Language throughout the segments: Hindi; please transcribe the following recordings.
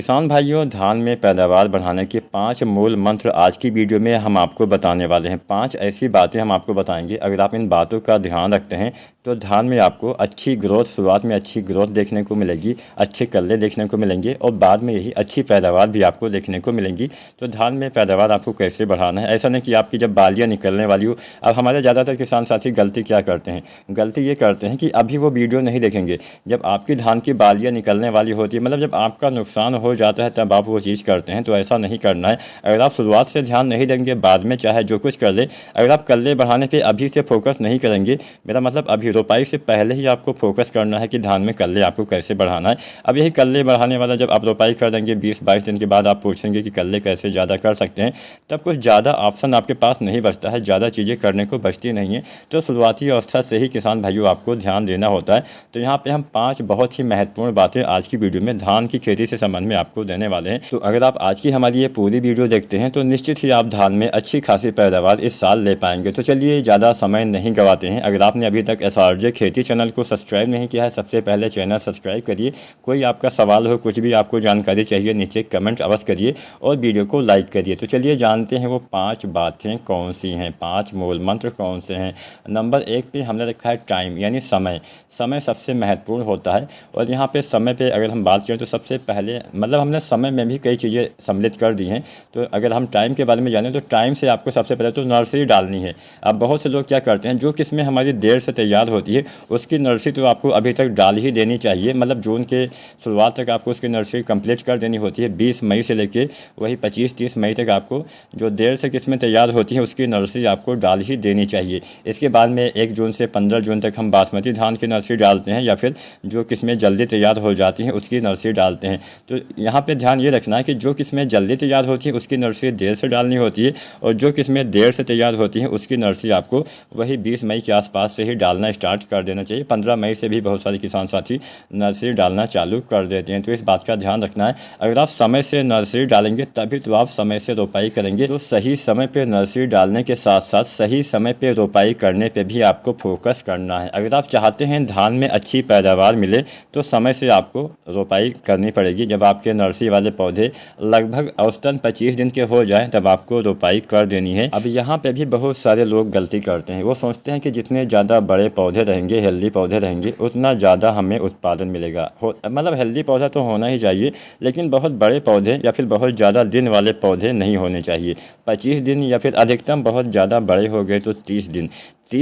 किसान भाइयों, धान में पैदावार बढ़ाने के 5 मूल मंत्र आज की वीडियो में हम आपको बताने वाले हैं। 5 ऐसी बातें हम आपको बताएंगे, अगर आप इन बातों का ध्यान रखते हैं तो धान में आपको अच्छी ग्रोथ, शुरुआत में अच्छी ग्रोथ देखने को मिलेगी, अच्छे कल्ले देखने को मिलेंगे और बाद में यही अच्छी पैदावार भी आपको देखने को मिलेंगी। तो धान में पैदावार आपको कैसे बढ़ाना है, ऐसा नहीं कि आपकी जब बालियाँ निकलने वाली हो। अब हमारे ज़्यादातर किसान साथी गलती क्या करते हैं, गलती ये करते हैं कि अभी वो वीडियो नहीं देखेंगे जब आपकी धान की बालियाँ निकलने वाली होती है, मतलब जब आपका नुकसान हो जाता है तब आप वो चीज़ करते हैं। तो ऐसा नहीं करना है। अगर आप शुरुआत से ध्यान नहीं देंगे, बाद में चाहे जो कुछ कर ले, अगर आप कल्ले बढ़ाने पे अभी से फोकस नहीं करेंगे, मेरा मतलब अभी रोपाई से पहले ही आपको फोकस करना है कि धान में कल्ले आपको कैसे बढ़ाना है। अब यही कल्ले बढ़ाने वाला जब आप रोपाई कर देंगे 20-22 दिन के बाद आप पूछेंगे कि कल्ले कैसे ज़्यादा कर सकते हैं, तब कुछ ज़्यादा ऑप्शन आपके पास नहीं बचता है, ज़्यादा चीज़ें करने को बचती नहीं है। तो शुरुआती अवस्था से ही किसान भाइयों आपको ध्यान देना होता है। तो यहाँ पर हम 5 बहुत ही महत्वपूर्ण बातें आज की वीडियो में धान की खेती से संबंध में आपको देने वाले हैं। तो अगर आप आज की हमारी ये पूरी वीडियो देखते हैं तो निश्चित ही आप धान में अच्छी खासी पैदावार इस साल ले पाएंगे। तो चलिए ज़्यादा समय नहीं गवाते हैं। अगर आपने अभी तक एसआरजे खेती चैनल को सब्सक्राइब नहीं किया है, सबसे पहले चैनल सब्सक्राइब करिए। कोई आपका सवाल हो, कुछ भी आपको जानकारी चाहिए, नीचे कमेंट अवश्य करिए और वीडियो को लाइक करिए। तो चलिए जानते हैं वो 5 बातें कौन सी हैं, 5 मूल मंत्र कौन से हैं। नंबर 1 पे हमने रखा है टाइम, यानी समय। समय सबसे महत्वपूर्ण होता है और यहाँ पे समय पे अगर हम बात करें तो सबसे पहले मतलब हमने समय में भी कई चीज़ें सम्मिलित कर दी हैं। तो अगर हम टाइम के बारे में जानें तो टाइम से आपको सबसे पहले तो नर्सरी डालनी है। अब बहुत से लोग क्या करते हैं, जो किस्में हमारी देर से तैयार होती है उसकी नर्सरी तो आपको अभी तक डाल ही देनी चाहिए। मतलब जून के शुरुआत तक आपको उसकी नर्सरी कंप्लीट कर देनी होती है। 20 मई से लेके वही 25-30 मई तक आपको जो देर से किस्में तैयार होती हैं उसकी नर्सरी आपको डाल ही देनी चाहिए। इसके बाद में 1 जून से 15 जून तक हम बासमती धान की नर्सरी डालते हैं या फिर जो किस्में जल्दी तैयार हो जाती हैं उसकी नर्सरी डालते हैं। तो यहाँ पे ध्यान ये रखना है कि जो किस्में जल्दी तैयार होती है उसकी नर्सरी देर से डालनी होती है और जो किस्में देर से तैयार होती हैं उसकी नर्सरी आपको वही 20 मई के आसपास से ही डालना स्टार्ट कर देना चाहिए। 15 मई से भी बहुत सारे किसान साथी नर्सरी डालना चालू कर देते हैं। तो इस बात का ध्यान रखना है। अगर आप समय से नर्सरी डालेंगे तभी तो आप समय से रोपाई करेंगे। तो सही समय पर नर्सरी डालने के साथ साथ सही समय पर रोपाई करने पर भी आपको फोकस करना है। अगर आप चाहते हैं धान में अच्छी पैदावार मिले तो समय से आपको रोपाई करनी पड़ेगी। जब आपके नर्सरी वाले पौधे लगभग औसतन 25 दिन के हो जाएं तब आपको रोपाई कर देनी है। अब यहाँ पे भी बहुत सारे लोग गलती करते हैं। वो सोचते हैं कि जितने ज़्यादा बड़े पौधे रहेंगे, हेल्दी पौधे रहेंगे, उतना ज़्यादा हमें उत्पादन मिलेगा। मतलब हेल्दी पौधा तो होना ही चाहिए, लेकिन बहुत बड़े पौधे या फिर बहुत ज़्यादा दिन वाले पौधे नहीं होने चाहिए। 25 दिन या फिर अधिकतम बहुत ज़्यादा बड़े हो गए तो 30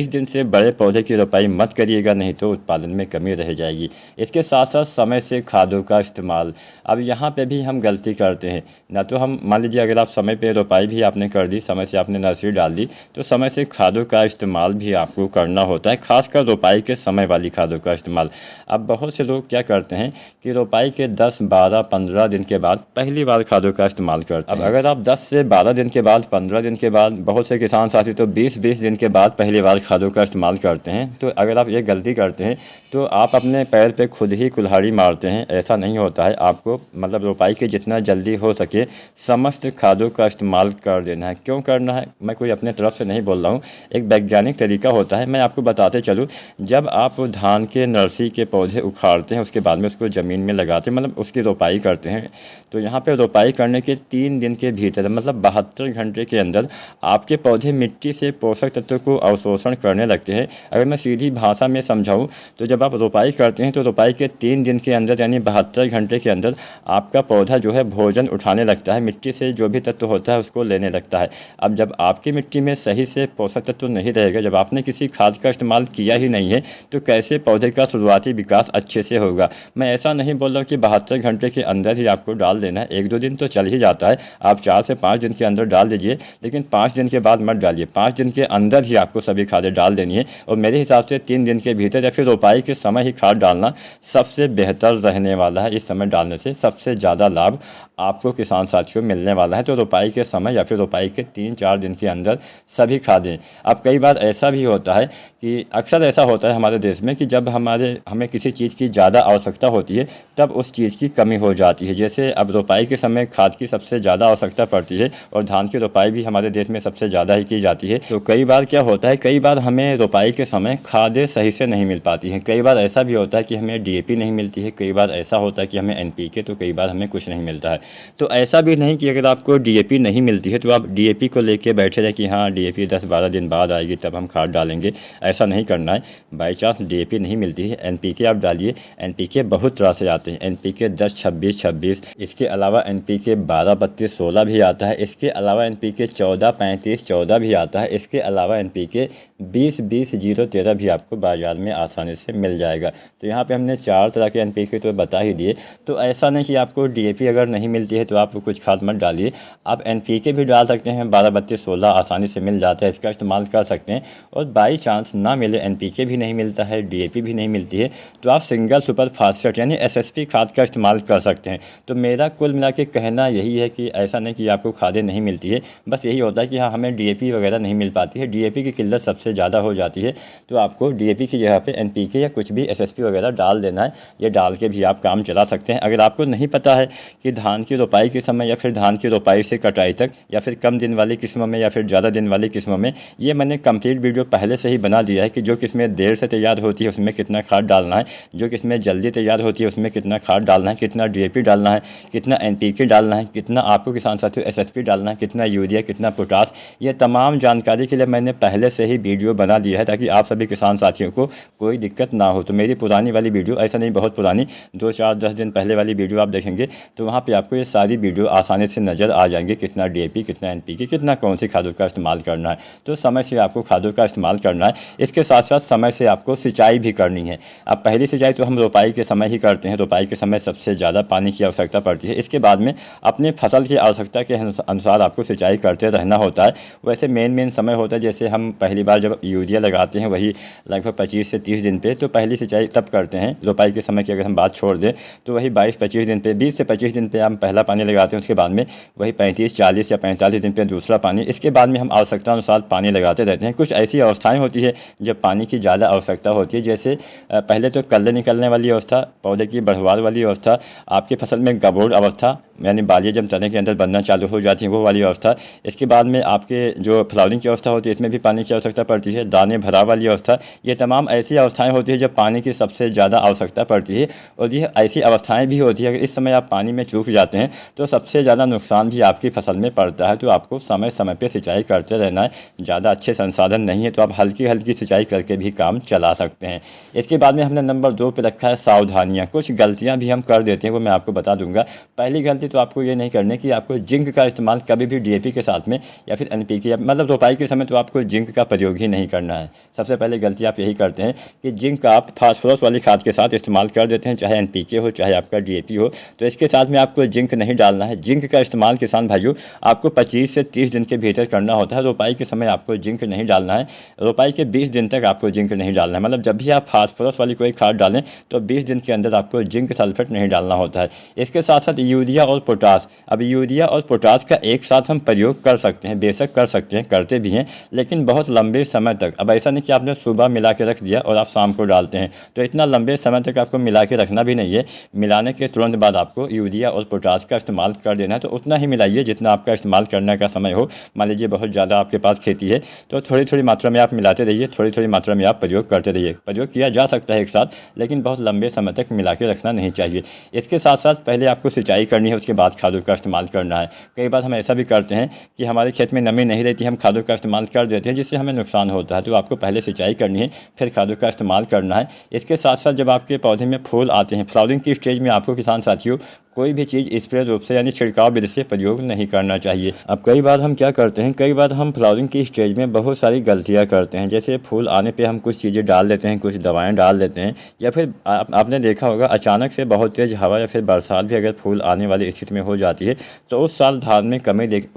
दिन से बड़े पौधे की रोपाई मत करिएगा, नहीं तो उत्पादन में कमी रह जाएगी। इसके साथ साथ समय से खादों का इस्तेमाल। अब यहाँ पे भी हम गलती करते हैं। ना तो हम मान लीजिए अगर आप समय पे रोपाई भी आपने कर दी, समय से आपने नर्सरी डाल दी, तो समय से खादों का इस्तेमाल भी आपको करना होता है, खासकर रोपाई के समय वाली खादों का इस्तेमाल। अब बहुत से लोग क्या करते हैं कि रोपाई के 10, 12, 15 दिन के बाद पहली बार खादों का इस्तेमाल करते हैं। अब अगर आप 10 से 12 दिन के बाद, 15 दिन के बाद, बहुत से किसान साथी तो 20-20 दिन के बाद पहली बार खादों का इस्तेमाल करते हैं। तो अगर आप ये गलती करते हैं तो आप अपने पैर पे खुद ही कुल्हाड़ी मारते हैं। ऐसा नहीं होता है। आपको मतलब रोपाई के जितना जल्दी हो सके समस्त खादों का इस्तेमाल कर देना है। क्यों करना है, मैं कोई अपने तरफ से नहीं बोल रहा हूँ, एक वैज्ञानिक तरीका होता है। मैं आपको बताते चलूँ, जब आप धान के नर्सरी के पौधे उखाड़ते हैं उसके बाद में उसको ज़मीन में लगाते हैं, मतलब उसकी रोपाई करते हैं, तो यहाँ पे रोपाई करने के 3 दिन के भीतर मतलब 72 घंटे के अंदर आपके पौधे मिट्टी से पोषक तत्वों को अवशोषण करने लगते हैं। अगर मैं सीधी भाषा में समझाऊँ तो जब आप रोपाई करते हैं तो रोपाई के 3 दिन के अंदर यानी 72 घंटे के अंदर आपका पौधा जो है भोजन उठाने लगता है, मिट्टी से जो भी तत्व होता है उसको लेने लगता है। अब जब आपकी मिट्टी में सही से पोषक तत्व नहीं रहेगा, जब आपने किसी खाद का इस्तेमाल किया ही नहीं है, तो कैसे पौधे का शुरुआती विकास अच्छे से होगा। मैं ऐसा नहीं बोल रहा कि 72 घंटे के अंदर ही आपको डाल देना है, 1-2 दिन तो चल ही जाता है। आप 4 से 5 दिन के अंदर डाल दीजिए, लेकिन 5 दिन के बाद मत डालिए। 5 दिन के अंदर ही आपको सभी खादें डाल देनी है और मेरे हिसाब से 3 दिन के भीतर या फिर रोपाई के समय ही खाद डालना सबसे बेहतर रहने वाला है। इस समय डालने से सबसे ज़्यादा लाभ आपको किसान साथियों मिलने वाला है। तो रोपाई के समय या फिर रोपाई के 3-4 दिन के अंदर सभी खादें। अब कई बार ऐसा भी होता है कि अक्सर ऐसा होता है हमारे देश में कि जब हमें किसी चीज़ की ज़्यादा आवश्यकता होती है तब उस चीज़ की कमी हो जाती है। जैसे अब रोपाई के समय खाद की सबसे ज़्यादा आवश्यकता पड़ती है और धान की रोपाई भी हमारे देश में सबसे ज़्यादा ही की जाती है। तो कई बार क्या होता है, कई कई बार हमें रोपाई के समय खादें सही से नहीं मिल पाती हैं। कई बार ऐसा भी होता है कि हमें डीएपी नहीं मिलती है, कई बार ऐसा होता है कि हमें एनपीके, तो कई बार हमें कुछ नहीं मिलता है। तो ऐसा भी नहीं कि अगर आपको डीएपी नहीं मिलती है तो आप डीएपी को लेके बैठे रहे कि हाँ डीएपी 10-12 दिन बाद आएगी तब हम खाद डालेंगे। ऐसा नहीं करना है। बाई चांस डीएपी नहीं मिलती है, एनपीके आप डालिए। एनपीके बहुत तरह से आते हैं। एनपीके 10-26-26, इसके अलावा एनपीके 12-32-16 भी आता है। इसके अलावा एनपीके 14-35-14 भी आता है। इसके अलावा एनपीके 20-20-0-13 भी आपको बाज़ार में आसानी से मिल जाएगा। तो यहाँ पे हमने 4 तरह के एनपीके तो बता ही दिए। तो ऐसा नहीं कि आपको डीएपी अगर नहीं मिलती है तो आप कुछ खाद मत डालिए। आप एनपीके भी डाल सकते हैं, 12-32-16 आसानी से मिल जाता है, इसका इस्तेमाल कर सकते हैं। और बाई चांस ना मिले, एनपीके भी नहीं मिलता है, डीएपी भी नहीं मिलती है, तो आप सिंगल सुपर फास्फेट यानी एसएसपी खाद का इस्तेमाल कर सकते हैं। तो मेरा कुल मिला के कहना यही है कि ऐसा नहीं कि आपको खादें नहीं मिलती है, बस यही होता है कि हाँ हमें डीएपी वगैरह नहीं मिल पाती है, डीएपी की किल्लत सबसे ज़्यादा हो जाती है। तो आपको डीएपी की जगह पे एनपीके या कुछ भी एसएसपी वगैरह डाल देना है। ये डाल के भी आप काम चला सकते हैं। अगर आपको नहीं पता है कि धान की रोपाई के समय या फिर धान की रोपाई से कटाई तक या फिर कम दिन वाली किस्मों में या फिर ज़्यादा दिन वाली किस्मों में, ये मैंने कंप्लीट वीडियो पहले से ही बना दिया है कि जो किस्में देर से तैयार होती है उसमें कितना खाद डालना है, जो किस्में जल्दी तैयार होती है उसमें कितना खाद डालना है, कितना डीएपी डालना है, कितना एनपीके डालना है, कितना आपको किसान साथियों एसएसपी डालना है, कितना यूरिया, कितना पोटास। ये तमाम जानकारी के लिए मैंने पहले से ही वीडियो बना दिया है ताकि आप सभी किसान साथियों को कोई दिक्कत ना हो। तो मेरी पुरानी वाली वीडियो, ऐसा नहीं बहुत पुरानी, 2-4-10 दिन पहले वाली वीडियो आप देखेंगे तो वहाँ पे आपको ये सारी वीडियो आसानी से नज़र आ जाएंगे, कितना डीएपी, कितना एनपीके, कितना कौन सी खादों का इस्तेमाल करना है। तो समय से आपको खादों का इस्तेमाल करना है। इसके साथ साथ समय से आपको सिंचाई भी करनी है। अब पहली सिंचाई तो हम रोपाई के समय ही करते हैं, रोपाई के समय सबसे ज़्यादा पानी की आवश्यकता पड़ती है। इसके बाद में अपने फसल की आवश्यकता के अनुसार आपको सिंचाई करते रहना होता है। वैसे मेन समय होता है, जैसे हम पहली बार जब यूरिया लगाते हैं वही लगभग 25 से 30 दिन पे, तो पहली सिंचाई तब करते हैं रोपाई के समय की अगर हम बात छोड़ दें तो वही 22-25 दिन पे, 20 से 25 दिन पे हम पहला पानी लगाते हैं। उसके बाद में वही 35-40 या 45 दिन पे दूसरा पानी। इसके बाद में हम आवश्यकता अनुसार पानी लगाते रहते हैं। कुछ ऐसी अवस्थाएं होती है जब पानी की ज़्यादा आवश्यकता होती है, जैसे पहले तो कल्ले निकलने वाली अवस्था, पौधे की बढ़वार वाली अवस्था, आपकी फसल में गबोड़ अवस्था यानी बालियाँ जब तने के अंदर बनना चालू हो जाती हैं वो वाली अवस्था। इसके बाद में आपके जो फ्लावरिंग की अवस्था होती है इसमें भी पानी की आवश्यकता पड़ती है, दाने भरा वाली अवस्था। ये तमाम ऐसी अवस्थाएं होती है जब पानी की सबसे ज़्यादा आवश्यकता पड़ती है। और ये ऐसी अवस्थाएं भी होती है अगर इस समय आप पानी में चूक जाते हैं तो सबसे ज़्यादा नुकसान भी आपकी फसल में पड़ता है। तो आपको समय समय पर सिंचाई करते रहना है। ज़्यादा अच्छे संसाधन नहीं है तो आप हल्की हल्की सिंचाई करके भी काम चला सकते हैं। इसके बाद में हमने नंबर 2 पे रखा है सावधानियाँ। कुछ गलतियाँ भी हम कर देते हैं, वो मैं आपको बता दूंगा। पहली गलती तो आपको ये नहीं करनी कि आपको जिंक का इस्तेमाल कभी भी डीएपी के साथ में या फिर एनपीके मतलब रोपाई के समय तो आपको जिंक का प्रयोग ही नहीं करना है। सबसे पहले गलती आप यही करते हैं कि जिंक का आप फास्फोरस वाली खाद के साथ इस्तेमाल कर देते हैं, चाहे एनपीके हो चाहे आपका डीएपी हो। तो इसके साथ में आपको जिंक नहीं डालना है। जिंक का इस्तेमाल किसान भाइयों आपको 25 से 30 दिन के भीतर करना होता है। रोपाई के समय आपको जिंक नहीं डालना है। रोपाई के 20 दिन तक आपको जिंक नहीं डालना है। मतलब जब भी आप फास्फोरस वाली कोई खाद डालें तो 20 दिन के अंदर आपको जिंक सल्फेट नहीं डालना होता है। इसके साथ साथ यूरिया और पोटास। अब यूरिया और पोटास का एक साथ हम प्रयोग कर सकते हैं, बेशक कर सकते हैं, करते भी हैं, लेकिन बहुत लंबे समय तक। अब ऐसा नहीं कि आपने सुबह मिला के रख दिया और आप शाम को डालते हैं, तो इतना लंबे समय तक आपको मिला के रखना भी नहीं है। मिलाने के तुरंत बाद आपको यूरिया और पोटास का इस्तेमाल कर देना है। तो उतना ही मिलाइए जितना आपका इस्तेमाल करने का समय हो। मान लीजिए बहुत ज़्यादा आपके पास खेती है तो थोड़ी थोड़ी मात्रा में आप मिलाते रहिए, थोड़ी थोड़ी मात्रा में आप प्रयोग करते रहिए। प्रयोग किया जा सकता है एक साथ, लेकिन बहुत लंबे समय तक मिला के रखना नहीं चाहिए। इसके साथ साथ पहले आपको सिंचाई करनी है, उसके बाद खादों का इस्तेमाल करना है। कई बार हम ऐसा भी करते हैं कि हमारे खेत में नमी नहीं रहती, हम खादों का इस्तेमाल कर देते हैं जिससे हमें नुकसान होता है। तो आपको पहले सिंचाई करनी है, फिर खादों का इस्तेमाल करना है। इसके साथ साथ जब आपके पौधे में फूल आते हैं, फ्लावरिंग की स्टेज में आपको किसान साथियों कोई भी चीज़ स्प्रे रूप से यानी छिड़काव विधि से प्रयोग नहीं करना चाहिए। अब कई बार हम क्या करते हैं, कई बार हम फ्लावरिंग की स्टेज में बहुत सारी गलतियां करते हैं। जैसे फूल आने पे हम कुछ चीज़ें डाल देते हैं, कुछ दवाएं डाल देते हैं, या फिर आपने देखा होगा अचानक से बहुत तेज़ हवा या फिर बरसात भी अगर फूल आने वाली स्थिति में हो जाती है तो उस साल धान में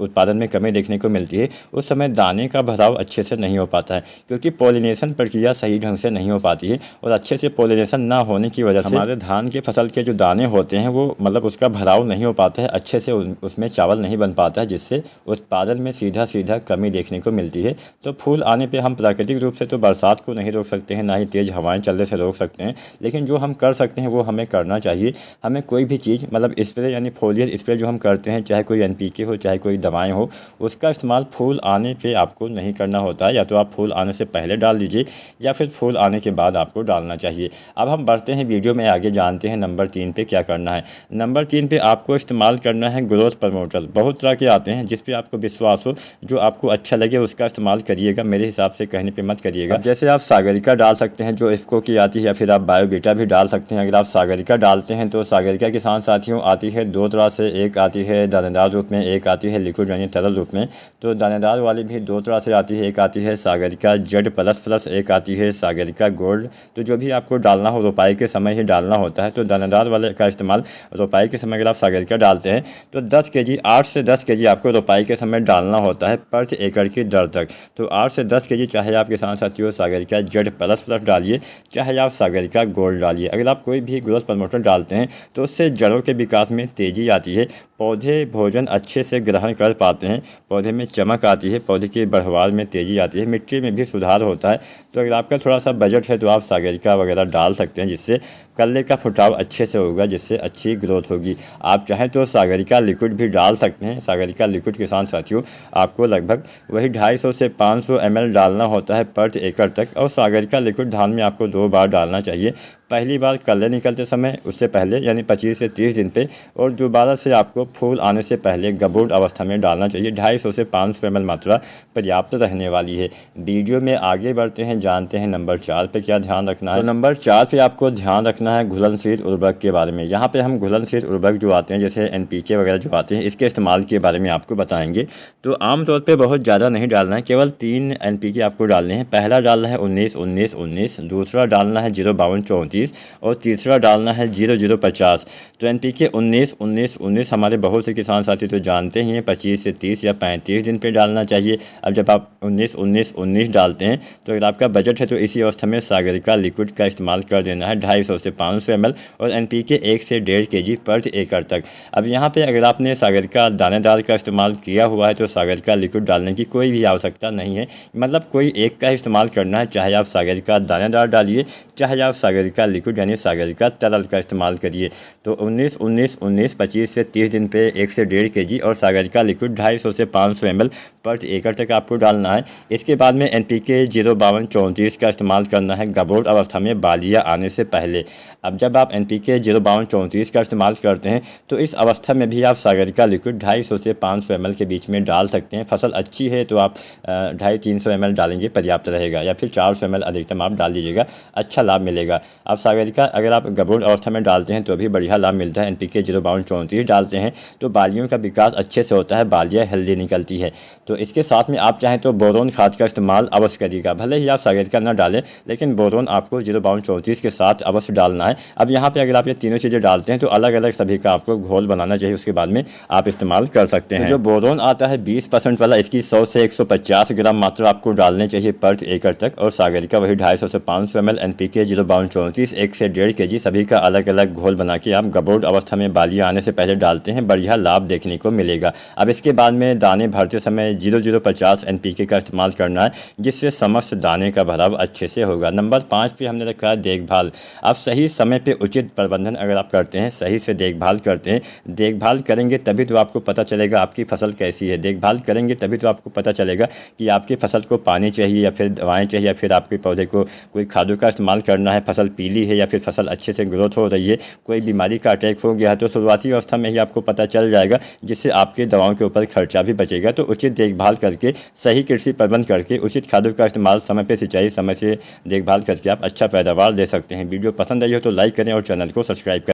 उत्पादन में कमी देखने को मिलती है। उस समय दाने का भराव अच्छे से नहीं हो पाता है क्योंकि पॉलिनेशन प्रक्रिया सही ढंग से नहीं हो पाती है। और अच्छे से पॉलिनेशन ना होने की वजह से हमारे धान के फसल के जो दाने होते हैं वो मतलब उसका भराव नहीं हो पाता है, अच्छे से उसमें चावल नहीं बन पाता है, जिससे उत्पादन में सीधा कमी देखने को मिलती है। तो फूल आने पे हम प्राकृतिक रूप से तो बरसात को नहीं रोक सकते हैं, ना ही तेज़ हवाएं चलने से रोक सकते हैं, लेकिन जो हम कर सकते हैं वो हमें करना चाहिए। हमें कोई भी चीज़ मतलब स्प्रे यानी फोलियर स्प्रे जो हम करते हैं, चाहे कोई NPK हो चाहे कोई दवाएँ हो, उसका इस्तेमाल फूल आने पर आपको नहीं करना होता है। या तो आप फूल आने से पहले डाल दीजिए या फिर फूल आने के बाद आपको डालना चाहिए। अब हम बढ़ते हैं वीडियो में आगे, जानते हैं नंबर 3 पे क्या करना है। नंबर 3 पे आपको इस्तेमाल करना है ग्रोथ प्रमोटर। बहुत तरह के आते हैं, जिस पे आपको विश्वास हो, जो आपको अच्छा लगे उसका इस्तेमाल करिएगा, मेरे हिसाब से कहने पे मत करिएगा। जैसे आप सागरिका डाल सकते हैं जो इफ़को की आती है, या फिर आप बायोबीटा भी डाल सकते हैं। अगर आप सागरिका डालते हैं तो सागरिका किसान साथियों आती है दो तरह से, एक आती है दानेदार रूप में, एक आती है लिक्विड यानी तरल रूप में। तो दानेदार वाली भी दो तरह से आती है, एक आती है सागरिका Z++, एक आती है सागरिका गोल्ड। तो जो भी आपको डालना हो रोपाई के समय ही डालना होता है। तो दानेदार वाले का इस्तेमाल रोपाई के समय अगर आप सागरिका डालते हैं तो 10 kg 8 से 10 kg आपको रोपाई के समय डालना होता है प्रति एकड़ की दर तक। तो 8 से 10 kg चाहे आप किसान साथियों सागरिका Z++ डालिए, चाहे आप सागरिका गोल्ड डालिए। अगर आप कोई भी ग्रोथ प्रमोटर डालते हैं तो उससे जड़ों के विकास में तेज़ी आती है, पौधे भोजन अच्छे से ग्रहण कर पाते हैं, पौधे में चमक आती है, पौधे की बढ़वार में तेज़ी आती है, मिट्टी में भी सुधार होता है। तो अगर आपका थोड़ा सा बजट है तो आप सागरिका वगैरह डाल सकते हैं, जिससे कल्ले का फुटाव अच्छे से होगा, जिससे अच्छी ग्रोथ होगी। आप चाहें तो सागरिका लिक्विड भी डाल सकते हैं। सागरिका लिक्विड किसान साथियों आपको लगभग वही 250 से 500 ml डालना होता है प्रति एकड़ तक। और सागरिका लिक्विड धान में आपको 2 बार डालना चाहिए, पहली बार कल्ले निकलते समय, उससे पहले यानी 25 से 30 दिन पे, और दोबारा से आपको फूल आने से पहले गबूट अवस्था में डालना चाहिए। 250 से 500 ml मात्रा पर्याप्त रहने वाली है। वीडियो में आगे बढ़ते हैं, जानते हैं नंबर 4 पे क्या ध्यान रखना है। तो नंबर 4 पे आपको ध्यान रखना है घुलनशील उर्वरक के बारे में। यहाँ पे हम घुलनशील उर्वरक जो आते हैं जैसे NPK वगैरह जो आते हैं, इसके इस्तेमाल के बारे में आपको बताएंगे। तो आमतौर पर बहुत ज़्यादा नहीं डालना है, केवल 3 NPK आपको डालने हैं। पहला डालना है 19-19-19, दूसरा डालना है 052-34 और तीसरा डालना है 0050। तो NPK 19-19-19 हमारे बहुत से किसान साथी तो जानते ही हैं 25 से 30 या 35 दिन पे डालना चाहिए। अब जब आप 19-19-19 डालते हैं तो अगर आपका बजट है तो इसी अवस्था में सागरिका लिक्विड का इस्तेमाल कर देना है 250 से 500 ml और NPK 1 से 1.5 kg प्रति एकड़ तक। अब यहाँ पे अगर आपने सागरिका दानेदार का इस्तेमाल किया हुआ है तो सागरिका लिक्विड डालने की कोई भी आवश्यकता नहीं है, मतलब कोई एक का इस्तेमाल करना है। चाहे आप सागरिका दानेदार डालिए, चाहे आप सागरिका लिक्विड यानी सागरिका तरल का इस्तेमाल करिए। तो 19-19-19 25 से 30 दिन पे 1 से 1.5 kg और सागरिका लिक्विड 250 से 500 ml प्रति एकड़ तक आपको डालना है। इसके बाद में NPK 052-34 का इस्तेमाल करना है गबोट अवस्था में बालियाँ आने से पहले। अब जब आप NPK 052-34 का इस्तेमाल करते हैं तो इस अवस्था में भी आप सागरिका लिक्विड 250 से 500 ml के बीच में डाल सकते हैं। फसल अच्छी है तो आप 250-300 ml डालेंगे पर्याप्त रहेगा, या फिर 400 ml अधिकतम आप डाल दीजिएगा, अच्छा लाभ मिलेगा। आप सागरिका अगर आप गबोट अवस्था में डालते हैं तो भी बढ़िया लाभ मिलता है। NPK 052-34 डालते हैं तो बालियों का विकास अच्छे से होता है, बालियाँ हेल्दी निकलती है। तो इसके साथ में आप चाहें तो बोरोन खाद का इस्तेमाल अवश्य करिएगा। भले ही आप सागरिका न डालें, लेकिन बोरोन आपको 052-34 के साथ अवश्य डालना है। अब यहाँ पे अगर आप ये तीनों चीज़ें डालते हैं तो अलग अलग सभी का आपको घोल बनाना चाहिए, उसके बाद में आप इस्तेमाल कर सकते हैं। तो जो बोरोन आता है 20% वाला, इसकी 100 से 150 ग्राम मात्रा आपको डालने चाहिए प्रति एकड़ तक। और सागरिका वही 250 से 500 ml, NPK 052-34 1 से 1.5 kg सभी का अलग अलग घोल बना के आप गबोट अवस्था में बालियाँ आने से पहले डालते हैं, बढ़िया लाभ देखने को मिलेगा। अब इसके बाद में दाने भरते समय 0050 NPK का इस्तेमाल करना है, जिससे समस्त दाने का भराव अच्छे से होगा। नंबर 5 पे हमने रखा है देखभाल। आप सही समय पे उचित प्रबंधन अगर आप करते हैं, सही से देखभाल करते हैं, देखभाल करेंगे तभी तो आपको पता चलेगा आपकी फसल कैसी है। देखभाल करेंगे तभी तो आपको पता चलेगा कि आपकी फसल को पानी चाहिए या फिर दवाएँ चाहिए, या फिर आपके पौधे को कोई खादों का इस्तेमाल करना है, फसल पीली है या फिर फसल अच्छे से ग्रोथ हो रही है, कोई बीमारी का अटैक हो गया है। तो शुरुआती अवस्था में ही आपको पता चल जाएगा, जिससे आपके दवाओं के ऊपर खर्चा भी बचेगा। तो उचित देखभाल करके, सही कृषि प्रबंध करके, उचित खादों का इस्तेमाल, समय पे सिंचाई, समय से देखभाल करके आप अच्छा पैदावार ले सकते हैं। वीडियो पसंद आई हो तो लाइक करें और चैनल को सब्सक्राइब करें।